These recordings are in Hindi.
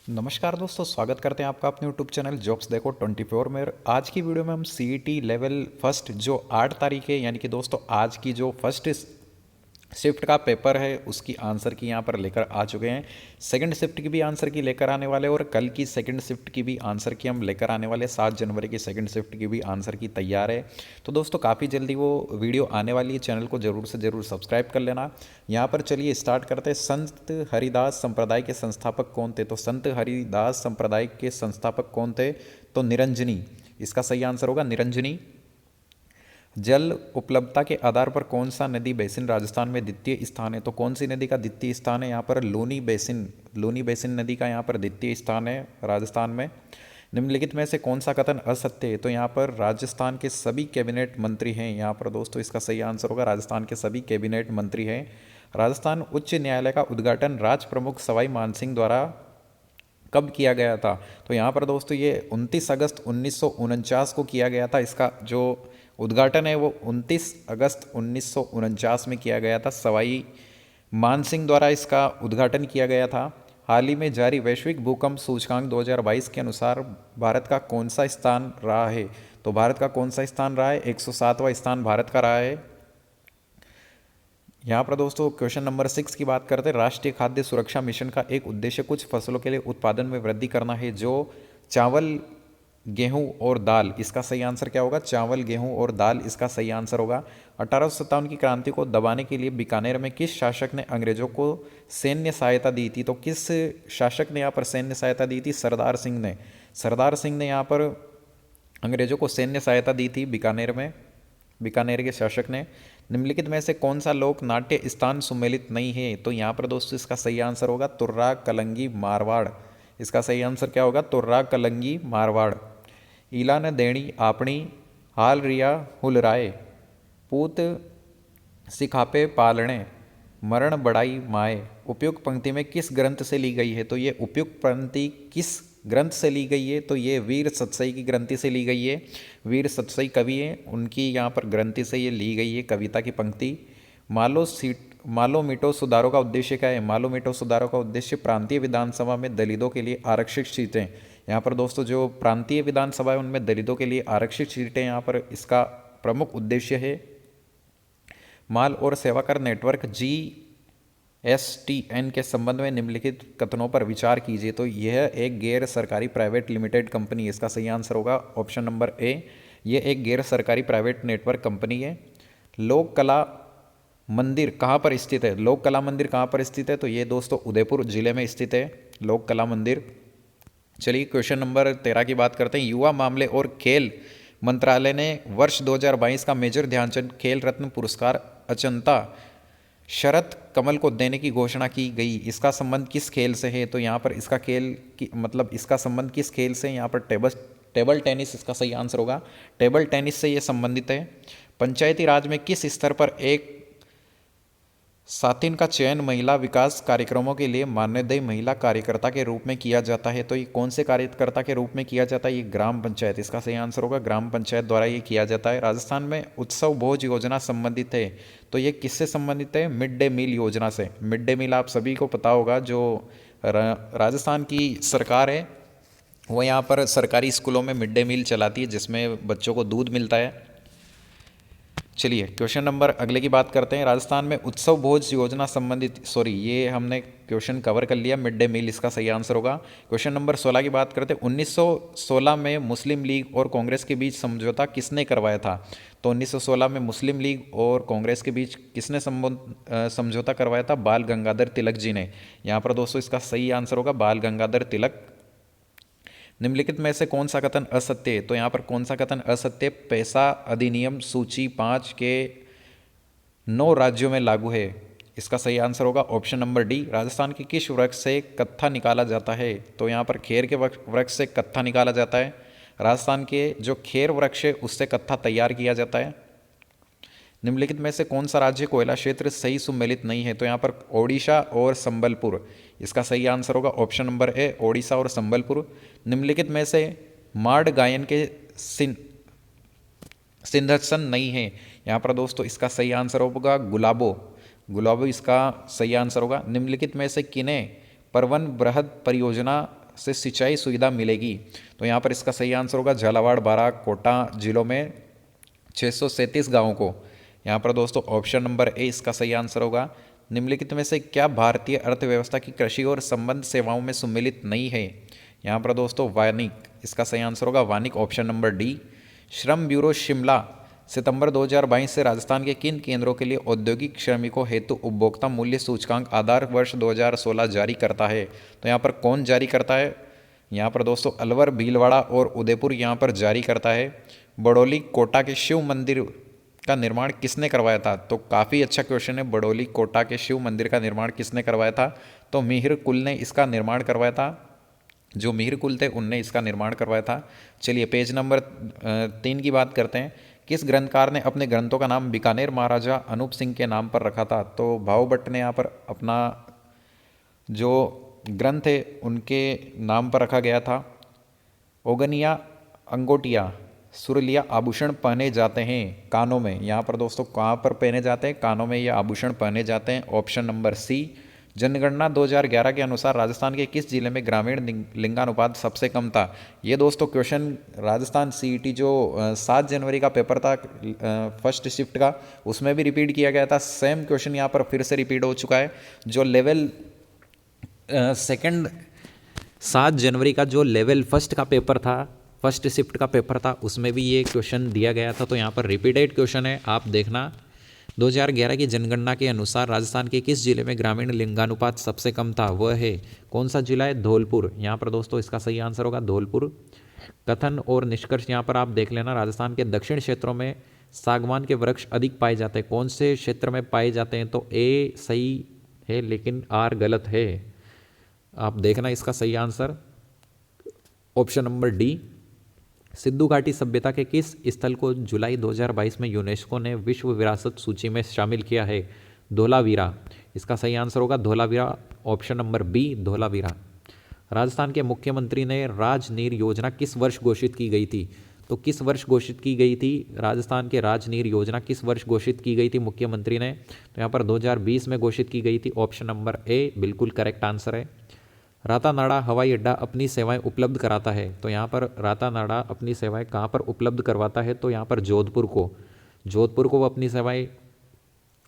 नमस्कार दोस्तों, स्वागत करते हैं आपका अपने यूट्यूब चैनल जॉब्स देखो 24 में। और आज की वीडियो में हम सीईटी लेवल फर्स्ट जो 8 तारीख है, यानी कि दोस्तों आज की जो फर्स्ट शिफ्ट का पेपर है उसकी आंसर की यहाँ पर लेकर आ चुके हैं। सेकंड शिफ्ट की भी आंसर की लेकर आने वाले और कल की सेकंड शिफ्ट की भी आंसर की हम लेकर आने वाले। 7 जनवरी की सेकंड शिफ्ट की भी आंसर की तैयार है। तो दोस्तों काफ़ी जल्दी वो वीडियो आने वाली है, चैनल को ज़रूर से ज़रूर सब्सक्राइब कर लेना। यहाँ पर चलिए स्टार्ट करते हैं। संत हरिदास संप्रदाय के संस्थापक कौन थे? तो संत हरिदास संप्रदाय के संस्थापक कौन थे? तो निरंजनी, इसका सही आंसर होगा निरंजनी। जल उपलब्धता के आधार पर कौन सा नदी बेसिन राजस्थान में द्वितीय स्थान है? तो कौन सी नदी का द्वितीय स्थान है? यहाँ पर लूनी बेसिन नदी का यहाँ पर द्वितीय स्थान है राजस्थान में। निम्नलिखित में से कौन सा कथन असत्य है? तो यहाँ पर राजस्थान के सभी कैबिनेट मंत्री हैं। यहाँ पर दोस्तों इसका सही आंसर होगा राजस्थान के सभी कैबिनेट मंत्री हैं। राजस्थान उच्च न्यायालय का उद्घाटन राज प्रमुख सवाई मानसिंह द्वारा कब किया गया था? तो यहाँ पर दोस्तों ये 29 अगस्त 1949 को किया गया था। इसका जो उद्घाटन है वो 29 अगस्त 1949 में किया गया था। सवाई मानसिंह द्वारा इसका उद्घाटन किया गया था। हाल ही में जारी वैश्विक भूकंप सूचकांक 2022 के अनुसार भारत का कौन सा स्थान रहा है? तो भारत का कौन सा स्थान रहा है? 107वां स्थान भारत का रहा है। यहाँ पर दोस्तों क्वेश्चन नंबर 6 की बात करते हैं। राष्ट्रीय खाद्य सुरक्षा मिशन का एक उद्देश्य कुछ फसलों के लिए उत्पादन में वृद्धि करना है, जो चावल, गेहूं और दाल। इसका सही आंसर क्या होगा? चावल, गेहूं और दाल, इसका सही आंसर होगा। 1857 की क्रांति को दबाने के लिए बीकानेर में किस शासक ने अंग्रेजों को सैन्य सहायता दी थी? तो किस शासक ने यहाँ पर सैन्य सहायता दी थी? सरदार सिंह ने। सरदार सिंह ने यहाँ पर अंग्रेजों को सैन्य सहायता दी थी बीकानेर में, बीकानेर के शासक ने। निम्नलिखित में से कौन सा लोक नाट्य स्थान सुमेलित नहीं है? तो यहाँ पर दोस्तों इसका सही आंसर होगा तुर्रा कलंगी मारवाड़। इसका सही आंसर क्या होगा? तुर्रा कलंगी मारवाड़। ईला न देणी आपणी हाल रिया हुलराए पूत सिखापे पालने मरण बड़ाई माए। उपयुक्त पंक्ति में किस ग्रंथ से ली गई है? तो ये उपयुक्त पंक्ति किस ग्रंथ से ली गई है? तो ये वीर सतसई की ग्रंथि से ली गई है। वीर सतसई कवि हैं, उनकी यहाँ पर ग्रंथि से ये ली गई है कविता की पंक्ति। मालो मीटो सुधारों का उद्देश्य क्या है? मालो मीटो सुधारों का उद्देश्य प्रांतीय विधानसभा में दलितों के लिए आरक्षित सीटें। यहाँ पर दोस्तों जो प्रांतीय विधानसभा है उनमें दलितों के लिए आरक्षित सीटें यहाँ पर इसका प्रमुख उद्देश्य है। माल और सेवा कर नेटवर्क GSTN के संबंध में निम्नलिखित कथनों पर विचार कीजिए। तो यह एक गैर सरकारी प्राइवेट लिमिटेड कंपनी है। इसका सही आंसर होगा ऑप्शन नंबर ए, यह एक गैर सरकारी प्राइवेट नेटवर्क कंपनी है। लोक कला मंदिर कहाँ पर स्थित है? लोक कला मंदिर कहाँ पर स्थित है? तो ये दोस्तों उदयपुर जिले में स्थित है लोक कला मंदिर। चलिए क्वेश्चन नंबर 13 की बात करते हैं। युवा मामले और खेल मंत्रालय ने वर्ष 2022 का मेजर ध्यानचंद खेल रत्न पुरस्कार अचंता शरत कमल को देने की घोषणा की गई। इसका संबंध किस खेल से है? तो यहाँ पर इसका खेल की मतलब इसका संबंध किस खेल से? यहाँ पर टेबल टेनिस, इसका सही आंसर होगा टेबल टेनिस से ये संबंधित है। पंचायती राज में किस स्तर पर एक सातिन का चयन महिला विकास कार्यक्रमों के लिए मानदेय महिला कार्यकर्ता के रूप में किया जाता है? तो ये कौन से कार्यकर्ता के रूप में किया जाता है? ये ग्राम पंचायत, इसका सही आंसर होगा ग्राम पंचायत द्वारा ये किया जाता है। राजस्थान में उत्सव भोज योजना संबंधित है, तो ये किससे संबंधित है? मिड डे मील योजना से। मिड डे मील आप सभी को पता होगा, जो राजस्थान की सरकार है वो यहाँ पर सरकारी स्कूलों में मिड डे मील चलाती है जिसमें बच्चों को दूध मिलता है। चलिए क्वेश्चन नंबर अगले की बात करते हैं। राजस्थान में उत्सव भोज योजना संबंधित, ये हमने क्वेश्चन कवर कर लिया, मिड डे मील इसका सही आंसर होगा। क्वेश्चन नंबर 16 की बात करते हैं। 1916 में मुस्लिम लीग और कांग्रेस के बीच समझौता किसने करवाया था? तो 1916 में मुस्लिम लीग और कांग्रेस के बीच किसने समझौता करवाया था? बाल गंगाधर तिलक जी ने। यहाँ पर दोस्तों इसका सही आंसर होगा बाल गंगाधर तिलक। निम्नलिखित में से कौन सा कथन असत्य है? तो यहाँ पर कौन सा कथन असत्य? पैसा अधिनियम सूची 5 के 9 राज्यों में लागू है। इसका सही आंसर होगा ऑप्शन नंबर डी। राजस्थान के किस वृक्ष से कत्था निकाला जाता है? तो यहाँ पर खेर के वृक्ष से कत्था निकाला जाता है। राजस्थान के जो खेर वृक्ष है उससे कत्था तैयार किया जाता है। निम्नलिखित में से कौन सा राज्य कोयला क्षेत्र सही सुमेलित नहीं है? तो यहाँ पर ओडिशा और संबलपुर, इसका सही आंसर होगा ऑप्शन नंबर ए, ओडिशा और संबलपुर। निम्नलिखित में से मार्ड गायन के सिंधसन नहीं है। यहाँ पर दोस्तों इसका सही आंसर होगा गुलाबो, गुलाबो इसका सही आंसर होगा। निम्नलिखित में से किन्हें परवन बृहद परियोजना से सिंचाई सुविधा मिलेगी? तो यहाँ पर इसका सही आंसर होगा झालावाड़, बारां, कोटा जिलों में 637 गाँवों को। यहाँ पर दोस्तों ऑप्शन नंबर ए इसका सही आंसर होगा। निम्नलिखित में से क्या भारतीय अर्थव्यवस्था की कृषि और संबंध सेवाओं में सम्मिलित नहीं है? यहाँ पर दोस्तों वानिक, इसका सही आंसर होगा वानिक, ऑप्शन नंबर डी। श्रम ब्यूरो शिमला सितंबर 2022 से राजस्थान के किन केंद्रों के लिए औद्योगिक श्रमिकों हेतु उपभोक्ता मूल्य सूचकांक आधार वर्ष 2016 जारी करता है? तो यहाँ पर कौन जारी करता है? यहाँ पर दोस्तों अलवर, भीलवाड़ा और उदयपुर यहाँ पर जारी करता है। बड़ौली कोटा के शिव मंदिर का निर्माण किसने करवाया था? तो काफ़ी अच्छा क्वेश्चन है। बड़ौली कोटा के शिव मंदिर का निर्माण किसने करवाया था? तो मिहिर कुल ने इसका निर्माण करवाया था। जो मिहिर कुल थे उनने इसका निर्माण करवाया था। चलिए पेज नंबर 3 की बात करते हैं। किस ग्रंथकार ने अपने ग्रंथों का नाम बीकानेर महाराजा अनूप सिंह के नाम पर रखा था? तो भाऊ भट्ट ने यहाँ पर अपना जो ग्रंथ है उनके नाम पर रखा गया था। ओगनिया अंगोटिया सुरलिया आभूषण पहने जाते हैं कानों में। यहाँ पर दोस्तों कहाँ पर पहने जाते हैं? कानों में ये आभूषण पहने जाते हैं, ऑप्शन नंबर सी। जनगणना 2011 के अनुसार राजस्थान के किस जिले में ग्रामीण लिंगानुपात सबसे कम था? ये दोस्तों क्वेश्चन राजस्थान सीईटी जो 7 जनवरी का पेपर था फर्स्ट शिफ्ट का, उसमें भी रिपीट किया गया था। सेम क्वेश्चन यहाँ पर फिर से रिपीट हो चुका है। जो लेवल सेकंड 7 जनवरी का जो लेवल फर्स्ट का पेपर था, फर्स्ट शिफ्ट का पेपर था, उसमें भी ये क्वेश्चन दिया गया था। तो यहाँ पर रिपीटेड क्वेश्चन है, आप देखना। 2011 की जनगणना के अनुसार राजस्थान के किस जिले में ग्रामीण लिंगानुपात सबसे कम था? वह है कौन सा जिला है? धौलपुर। यहाँ पर दोस्तों इसका सही आंसर होगा धौलपुर। कथन और निष्कर्ष यहाँ पर आप देख लेना। राजस्थान के दक्षिण क्षेत्रों में सागवान के वृक्ष अधिक पाए जाते हैं। कौन से क्षेत्र में पाए जाते हैं? तो ए सही है लेकिन आर गलत है। आप देखना इसका सही answer option number D. Sindhu घाटी सभ्यता के किस स्थल को जुलाई 2022 में यूनेस्को ने विश्व विरासत सूची में शामिल किया है? धोलावीरा। इसका सही आंसर होगा Dholavira, option number B Dholavira. Rajasthan के मुख्यमंत्री ने राजनीर योजना किस वर्ष घोषित की गई थी? तो किस वर्ष घोषित की गई थी? राजस्थान के राजनीर योजना किस वर्ष घोषित की गई थी मुख्यमंत्री ने? तो यहाँ पर 2020 में घोषित की गई थी, ऑप्शन नंबर ए बिल्कुल करेक्ट आंसर है। रातानाडा हवाई अड्डा अपनी सेवाएं उपलब्ध कराता है। तो यहाँ पर रातानाडा अपनी सेवाएं कहाँ पर उपलब्ध करवाता है? तो यहाँ पर जोधपुर को वो अपनी सेवाएं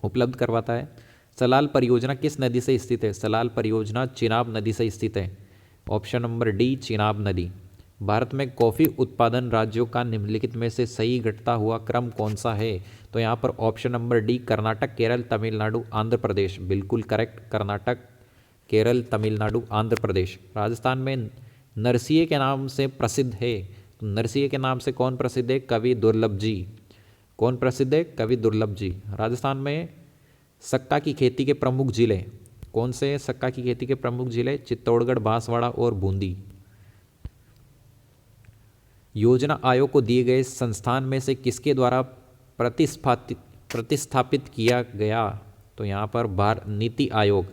उपलब्ध करवाता है। सलाल परियोजना किस नदी से स्थित है? सलाल परियोजना चिनाब नदी से स्थित है, ऑप्शन नंबर डी चिनाब नदी। भारत में कॉफ़ी उत्पादन राज्यों का निम्नलिखित में से सही घटता हुआ क्रम कौन सा है? तो यहाँ पर option number D Karnataka, Kerala, Tamil Nadu, Andhra Pradesh. बिल्कुल करेक्ट, कर्नाटक, केरल, तमिलनाडु, आंध्र प्रदेश। राजस्थान में नरसिंह के नाम से प्रसिद्ध है। तो नरसिंह के नाम से कौन प्रसिद्ध है? कवि दुर्लभ जी। कौन प्रसिद्ध है? कवि दुर्लभ जी। राजस्थान में सक्का की खेती के प्रमुख जिले कौन से? सक्का की खेती के प्रमुख जिले चित्तौड़गढ़, बांसवाड़ा और बूंदी। योजना आयोग को दिए गए संस्थान में से किसके द्वारा प्रतिस्थापित किया गया? तो यहाँ पर नीति आयोग।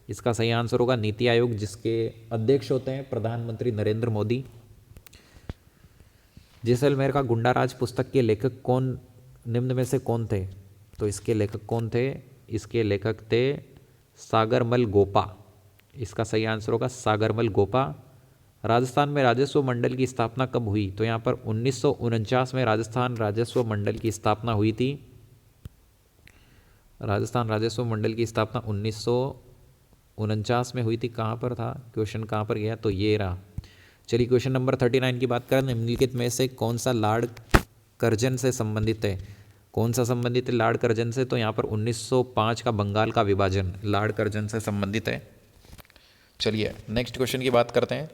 इसका सही आंसर होगा नीति आयोग, जिसके अध्यक्ष होते हैं प्रधानमंत्री नरेंद्र मोदी। जैसलमेर का गुंडाराज पुस्तक के लेखक कौन निम्न में से कौन थे? तो इसके लेखक कौन थे? इसके लेखक थे सागरमल गोपा। इसका सही आंसर होगा सागरमल गोपा। राजस्थान में राजस्व मंडल की स्थापना कब हुई? तो यहाँ पर 1949 में राजस्थान राजस्व मंडल की स्थापना हुई थी। राजस्थान राजस्व मंडल की स्थापना 1949 में हुई थी। कहाँ पर था क्वेश्चन, कहाँ पर गया? तो ये रहा। चलिए क्वेश्चन नंबर 39 की बात करें। निम्नलिखित में से कौन सा लार्ड कर्जन से संबंधित है? कौन सा संबंधित है लार्ड कर्जन से? तो यहाँ पर 1905 का बंगाल का विभाजन लार्ड कर्जन से संबंधित है। चलिए नेक्स्ट क्वेश्चन की बात करते हैं।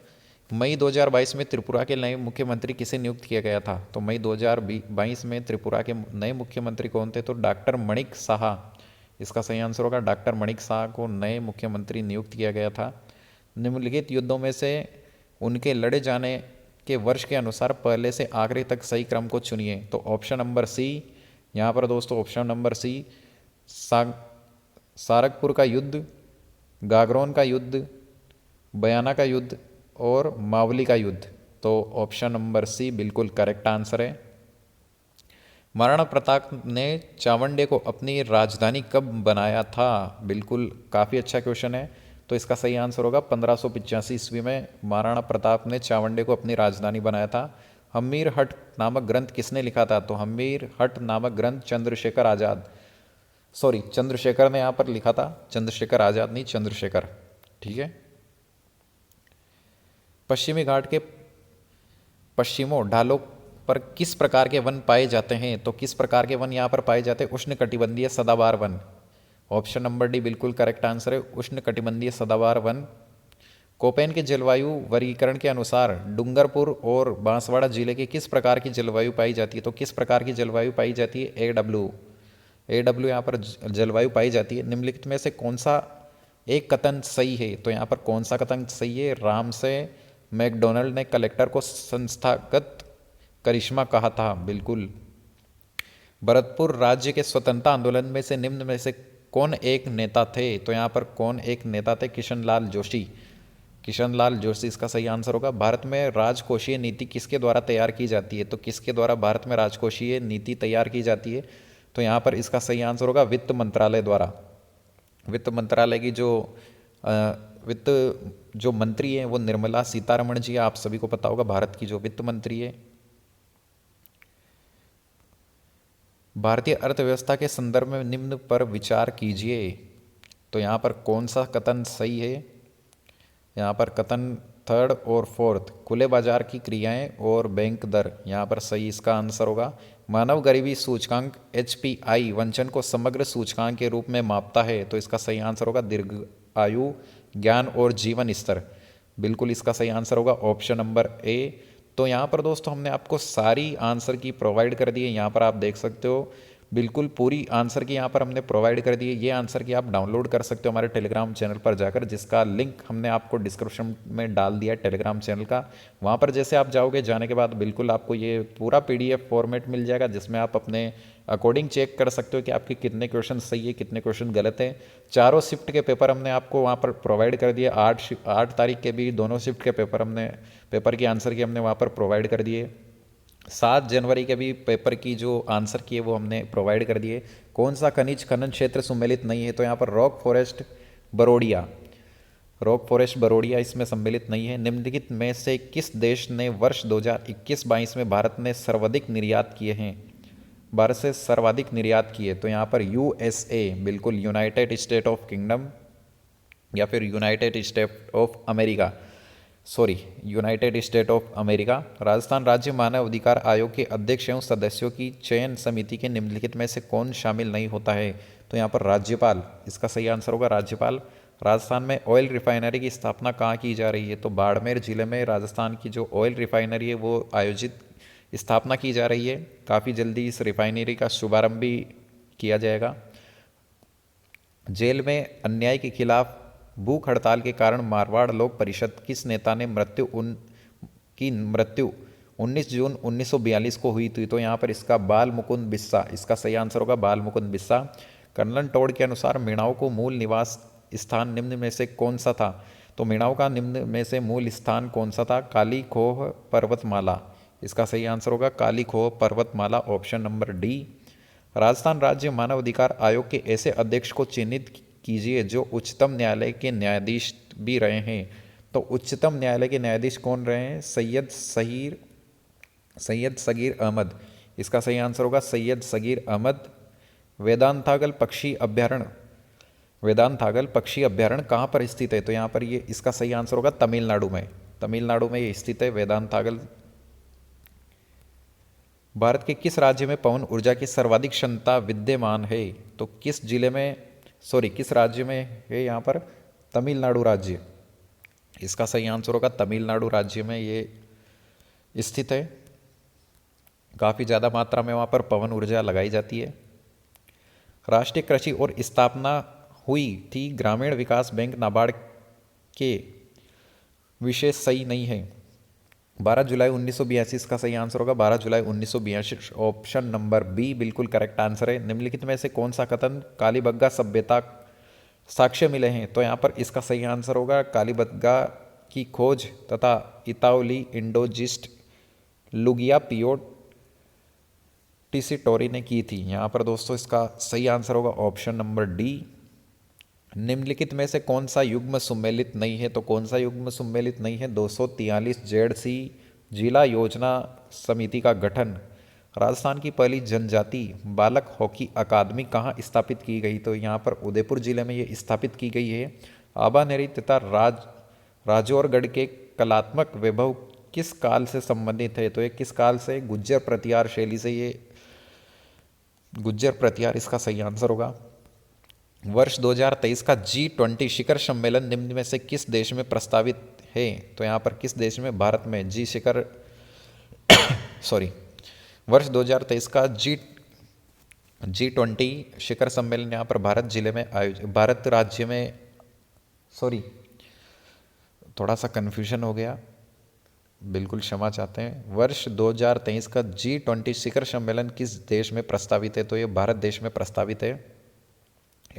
मई 2022 में त्रिपुरा के नए मुख्यमंत्री किसे नियुक्त किया गया था? तो मई 2022 में त्रिपुरा के नए मुख्यमंत्री कौन थे? तो डॉक्टर मणिक साहा। इसका सही आंसर होगा डॉक्टर मणिक साहा को नए मुख्यमंत्री नियुक्त किया गया था। निम्नलिखित युद्धों में से उनके लड़े जाने के वर्ष के अनुसार पहले से आखिरी तक सही क्रम को चुनिए। तो ऑप्शन नंबर सी, यहाँ पर दोस्तों ऑप्शन नंबर सी सारकपुर का युद्ध, गागरोन का युद्ध, बयाना का युद्ध और मावली का युद्ध। तो ऑप्शन नंबर सी बिल्कुल करेक्ट आंसर है। महाराणा प्रताप ने चावंडे को अपनी राजधानी कब बनाया था? बिल्कुल काफ़ी अच्छा क्वेश्चन है। तो इसका सही आंसर होगा 1585 ईस्वी में महाराणा प्रताप ने चावंडे को अपनी राजधानी बनाया था। हम्मीर हट नामक ग्रंथ किसने लिखा था? तो हम्मीर हट नामक ग्रंथ चंद्रशेखर आज़ाद, सॉरी चंद्रशेखर ने यहाँ पर लिखा था, चंद्रशेखर आज़ाद नहीं, चंद्रशेखर। ठीक है। पश्चिमी घाट के पश्चिमों ढालों पर किस प्रकार के वन पाए जाते हैं? तो किस प्रकार के वन यहाँ पर पाए जाते हैं? उष्णकटिबंधीय सदाबहार वन। ऑप्शन नंबर डी बिल्कुल करेक्ट आंसर है, उष्णकटिबंधीय सदाबहार वन। कोपेन के जलवायु वर्गीकरण के अनुसार डूंगरपुर और बांसवाड़ा जिले के किस प्रकार की जलवायु पाई जाती है? तो किस प्रकार की जलवायु पाई जाती है? ए डब्ल्यू यहाँ पर जलवायु पाई जाती है। निम्नलिखित में से कौन सा एक कथन सही है? तो यहाँ पर कौन सा कथन सही है? रामसे मैकडोनल्ड ने कलेक्टर को संस्थागत करिश्मा कहा था। बिल्कुल। भरतपुर राज्य के स्वतंत्रता आंदोलन में से निम्न में से कौन एक नेता थे? तो यहाँ पर कौन एक नेता थे? किशनलाल जोशी। किशनलाल जोशी इसका सही आंसर होगा। भारत में राजकोषीय नीति किसके द्वारा तैयार की जाती है? तो किसके द्वारा भारत में राजकोषीय नीति तैयार की जाती है? तो यहाँ पर इसका सही आंसर होगा वित्त मंत्रालय द्वारा। वित्त मंत्रालय की वित्त जो मंत्री हैं वो निर्मला सीतारमण जी, आप सभी को पता होगा, भारत की जो वित्त मंत्री है। भारतीय अर्थव्यवस्था के संदर्भ में निम्न पर विचार कीजिए। तो यहाँ पर कौन सा कथन सही है? यहाँ पर कथन थर्ड और फोर्थ, खुले बाजार की क्रियाएं और बैंक दर, यहाँ पर सही इसका आंसर होगा। मानव गरीबी सूचकांक HPI वंचन को समग्र सूचकांक के रूप में मापता है। तो इसका सही आंसर होगा दीर्घ आयु, ज्ञान और जीवन स्तर। बिल्कुल इसका सही आंसर होगा ऑप्शन नंबर ए। तो यहाँ पर दोस्तों हमने आपको सारी आंसर की प्रोवाइड कर दी है। यहाँ पर आप देख सकते हो बिल्कुल पूरी आंसर की यहाँ पर हमने प्रोवाइड कर दी है। ये आंसर की आप डाउनलोड कर सकते हो हमारे टेलीग्राम चैनल पर जाकर, जिसका लिंक हमने आपको डिस्क्रिप्शन में डाल दिया है टेलीग्राम चैनल का। वहाँ पर जैसे आप जाओगे, जाने के बाद बिल्कुल आपको ये पूरा PDF फॉर्मेट मिल जाएगा, जिसमें आप अपने अकॉर्डिंग चेक कर सकते हो कि आपके कितने क्वेश्चन सही है, कितने क्वेश्चन गलत है। चारों शिफ्ट के पेपर हमने आपको वहाँ पर प्रोवाइड कर दिए। 8 तारीख के भी दोनों शिफ्ट के पेपर की आंसर की हमने वहाँ पर प्रोवाइड कर दिए। 7 जनवरी के भी पेपर की जो आंसर की है वो हमने प्रोवाइड कर दिए। कौन सा खनिज खनन क्षेत्र सम्मिलित नहीं है? तो यहाँ पर रॉक फॉरेस्ट बरोडिया इसमें सम्मिलित नहीं है। निम्नलिखित में से किस देश ने वर्ष 2021-22 में भारत ने सर्वाधिक निर्यात किए हैं? भारत से सर्वाधिक निर्यात किए, तो यहाँ पर USA, बिल्कुल यूनाइटेड स्टेट ऑफ किंगडम या फिर United state of America. Rajasthan राज्य मानव अधिकार आयोग के अध्यक्ष एवं सदस्यों की चयन समिति के निम्नलिखित में से कौन शामिल नहीं होता है? तो यहाँ पर राज्यपाल, इसका सही आंसर होगा राज्यपाल। राजस्थान में ऑयल रिफाइनरी की स्थापना कहाँ की जा रही है? तो बाड़मेर जिले में राजस्थान की जो ऑयल रिफाइनरी है वो आयोजित स्थापना की जा रही है। काफ़ी जल्दी इस रिफाइनरी का शुभारंभ भी किया जाएगा। जेल में अन्याय के खिलाफ भूख हड़ताल के कारण मारवाड़ लोक परिषद किस नेता ने मृत्यु 19 जून 1942 को हुई थी? तो यहाँ पर इसका बाल मुकुंद बिस्सा, इसका सही आंसर होगा बाल मुकुंद बिस्सा। कर्नल टोड के अनुसार मीणाओं को मूल निवास स्थान निम्न में से कौन सा था? तो मीणाओं का निम्न में से मूल स्थान कौन सा था? काली खोह पर्वतमाला, इसका सही आंसर होगा काली खोह पर्वतमाला, ऑप्शन नंबर डी। राजस्थान राज्य मानव अधिकार आयोग के ऐसे अध्यक्ष को चिन्हित कीजिए जो उच्चतम न्यायालय के न्यायाधीश भी रहे हैं। तो उच्चतम न्यायालय के न्यायाधीश कौन रहे हैं? सैयद सगीर अहमद, इसका सही आंसर होगा सैयद सगीर अहमद। वेदांतागल पक्षी अभ्यारण्य कहाँ पर स्थित है? तो यहाँ पर ये इसका सही आंसर होगा तमिलनाडु में ये स्थित है वेदांतागल। भारत के किस राज्य में पवन ऊर्जा की सर्वाधिक क्षमता विद्यमान है? तो किस राज्य में है? यहाँ पर तमिलनाडु राज्य, इसका सही आंसर होगा तमिलनाडु राज्य में ये स्थित है। काफ़ी ज़्यादा मात्रा में वहाँ पर पवन ऊर्जा लगाई जाती है। राष्ट्रीय कृषि और स्थापना हुई थी ग्रामीण विकास बैंक नाबार्ड के विषय सही नहीं है। 12 जुलाई 1982 इसका सही आंसर होगा 12 जुलाई 1982, ऑप्शन नंबर बी बिल्कुल करेक्ट आंसर है। निम्नलिखित में से कौन सा कथन कालीबंगा सभ्यता साक्ष्य मिले हैं? तो यहाँ पर इसका सही आंसर होगा कालीबंगा की खोज तथा इताउली इंडोजिस्ट लुगिया पियो टिसिटोरी ने की थी। यहाँ पर दोस्तों इसका सही आंसर होगा ऑप्शन नंबर डी। निम्नलिखित में से कौन सा युग्म सम्मिलित नहीं है? तो कौन सा युग्म सम्मिलित नहीं है? 243 जेड-सी जिला योजना समिति का गठन। राजस्थान की पहली जनजाति बालक हॉकी अकादमी कहाँ स्थापित की गई? तो यहाँ पर उदयपुर जिले में ये स्थापित की गई है। आबानेरी तथा राजौरगढ़ के कलात्मक वैभव किस काल से संबंधित है? तो ये किस काल से? गुज्जर प्रतिहार शैली से। ये गुज्जर प्रतिहार इसका सही आंसर होगा। वर्ष 2023 का G20 शिखर सम्मेलन निम्न में से किस देश में प्रस्तावित है? तो यहाँ पर किस देश में? भारत में। वर्ष 2023 का G20 शिखर सम्मेलन यहाँ पर भारत राज्य में थोड़ा सा कन्फ्यूजन हो गया, बिल्कुल क्षमा चाहते हैं। वर्ष 2023 का G20 शिखर सम्मेलन किस देश में प्रस्तावित है? तो ये भारत देश में प्रस्तावित है।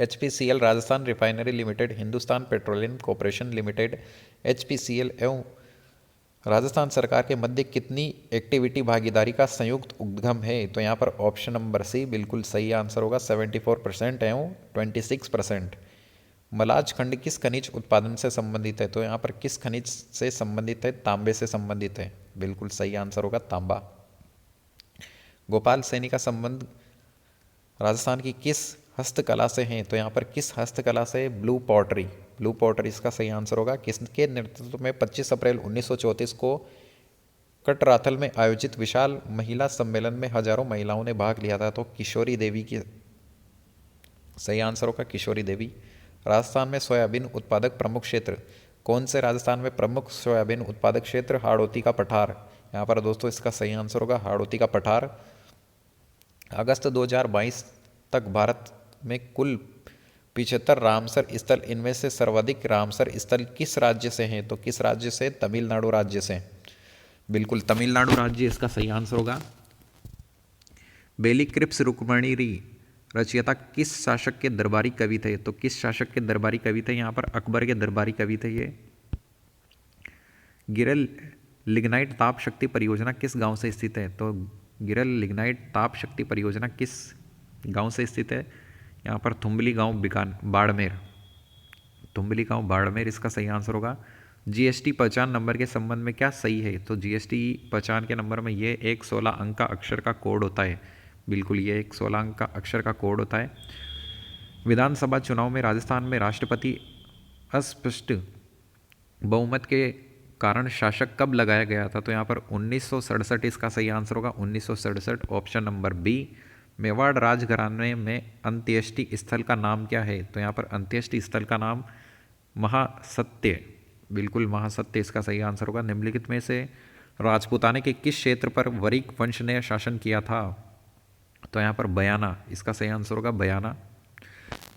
HPCL Rajasthan refinery limited, Hindustan petroleum corporation limited, HPCL एवं राजस्थान सरकार के मध्य कितनी एक्टिविटी भागीदारी का संयुक्त उद्यम है? तो यहाँ पर ऑप्शन नंबर सी बिल्कुल सही आंसर होगा। 74% एवं 26%। मलाज खंड किस खनिज उत्पादन से संबंधित है? तो यहाँ पर किस खनिज से संबंधित है? तांबे से संबंधित है। बिल्कुल सही आंसर होगा तांबा। गोपाल सैनी का संबंध राजस्थान की किस हस्तकला से है? तो यहाँ पर किस हस्तकला से? ब्लू पॉटरी इसका सही आंसर होगा। किसके नेतृत्व में 25 अप्रैल 1934 को कटराथल में आयोजित विशाल महिला सम्मेलन में हजारों महिलाओं ने भाग लिया था? तो किशोरी देवी की सही आंसर होगा, किशोरी देवी। राजस्थान में सोयाबीन उत्पादक प्रमुख क्षेत्र कौन से? राजस्थान में प्रमुख सोयाबीन उत्पादक क्षेत्र हाड़ौती का पठार। यहाँ पर दोस्तों इसका सही आंसर होगा हाड़ौती का पठार। अगस्त 2022 तक भारत में कुल 75 रामसर स्थल, इनमें से सर्वाधिक रामसर स्थल किस राज्य से हैं? तो किस राज्य से? तमिलनाडु राज्य से। बिल्कुल तमिलनाडु राज्य इसका सही आंसर होगा। बेली क्रिप्स रुक्मणी रचयिता किस शासक के दरबारी कवि थे? तो किस शासक के दरबारी कवि थे? यहाँ पर अकबर के दरबारी कवि थे ये। गिरल लिग्नाइट ताप शक्ति परियोजना किस गांव से स्थित है? तो गिरल लिग्नाइट ताप शक्ति परियोजना किस गांव से स्थित है? यहाँ पर थुम्बली गांव बाड़मेर इसका सही आंसर होगा। GST पहचान नंबर के संबंध में क्या सही है? तो GST पहचान के नंबर में ये एक 16 अंक का अक्षर का कोड होता है। बिल्कुल ये एक 16 अंक का अक्षर का कोड होता है। विधानसभा चुनाव में राजस्थान में राष्ट्रपति अस्पष्ट बहुमत के कारण शासक कब लगाया गया था? तो यहाँ पर 1967 इसका सही आंसर होगा। 1967 ऑप्शन नंबर बी। मेवाड़ राजघराने में अंत्येष्टि स्थल का नाम क्या है? तो यहाँ पर अंत्येष्टि स्थल का नाम महासत्य, बिल्कुल महासत्य इसका सही आंसर होगा। निम्नलिखित में से राजपूताने के किस क्षेत्र पर वरिक वंश ने शासन किया था? तो यहाँ पर बयाना इसका सही आंसर होगा, बयाना।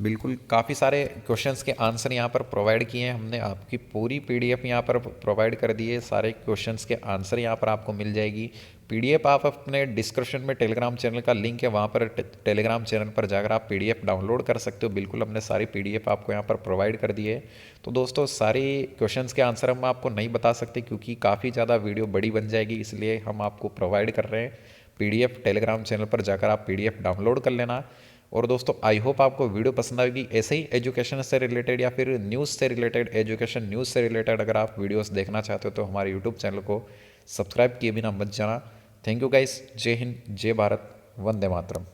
बिल्कुल काफ़ी सारे क्वेश्चंस के आंसर यहाँ पर प्रोवाइड किए हैं हमने। आपकी पूरी PDF यहाँ पर प्रोवाइड कर दी है। सारे क्वेश्चंस के आंसर यहाँ पर आपको मिल जाएगी। PDF आप अपने डिस्क्रिप्शन में टेलीग्राम चैनल का लिंक है, वहाँ पर टेलीग्राम चैनल पर जाकर आप PDF डाउनलोड कर सकते हो। बिल्कुल हमने सारी PDF आपको यहाँ पर प्रोवाइड कर दी है। तो दोस्तों सारी क्वेश्चंस के आंसर हम आपको नहीं बता सकते क्योंकि काफ़ी ज़्यादा वीडियो बड़ी बन जाएगी, इसलिए हम आपको प्रोवाइड कर रहे हैं PDF। टेलीग्राम चैनल पर जाकर आप PDF डाउनलोड कर लेना। और दोस्तों आई होप आपको वीडियो पसंद आएगी। ऐसे ही एजुकेशन से रिलेटेड या फिर न्यूज़ से रिलेटेड, एजुकेशन न्यूज़ से रिलेटेड अगर आप वीडियोस देखना चाहते हो तो हमारे यूट्यूब चैनल को सब्सक्राइब किए बिना मत जाना। Thank you guys. जय हिंद, जय भारत, वंदे मातरम।